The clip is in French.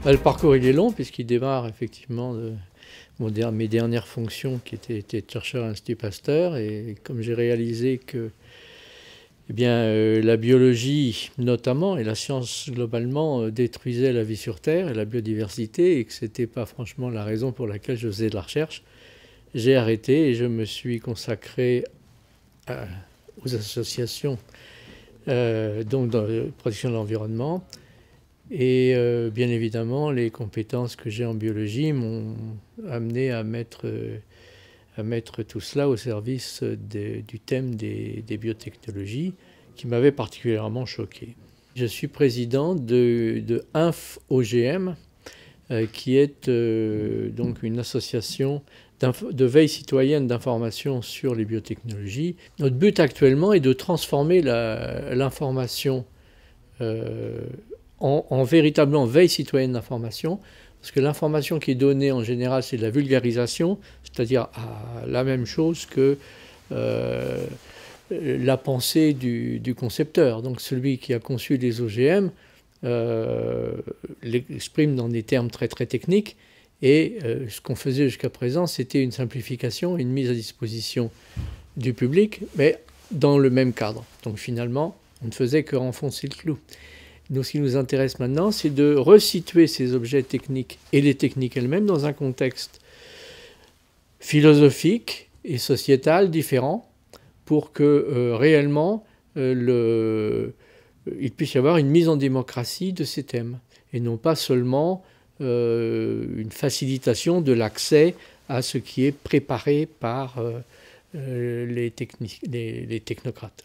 Le parcours il est long puisqu'il démarre effectivement de mes dernières fonctions qui étaient chercheur à l'Institut Pasteur, et comme j'ai réalisé que la biologie notamment et la science globalement détruisait la vie sur Terre et la biodiversité, et que ce n'était pas franchement la raison pour laquelle je faisais de la recherche, j'ai arrêté et je me suis consacré aux associations donc dans la protection de l'environnement. Et bien évidemment, les compétences que j'ai en biologie m'ont amené à mettre tout cela au service du thème des biotechnologies, qui m'avait particulièrement choqué. Je suis président de INF-OGM, qui est donc une association de veille citoyenne d'information sur les biotechnologies. Notre but actuellement est de transformer l'information en véritablement veille citoyenne d'information, parce que l'information qui est donnée en général, c'est de la vulgarisation, c'est-à-dire la même chose que la pensée du concepteur. Donc celui qui a conçu les OGM l'exprime dans des termes très très techniques, et ce qu'on faisait jusqu'à présent, c'était une simplification, une mise à disposition du public, mais dans le même cadre. Donc finalement, on ne faisait que renfoncer le clou. Donc ce qui nous intéresse maintenant, c'est de resituer ces objets techniques et les techniques elles-mêmes dans un contexte philosophique et sociétal différent, pour que réellement il puisse y avoir une mise en démocratie de ces thèmes, et non pas seulement une facilitation de l'accès à ce qui est préparé par les technocrates.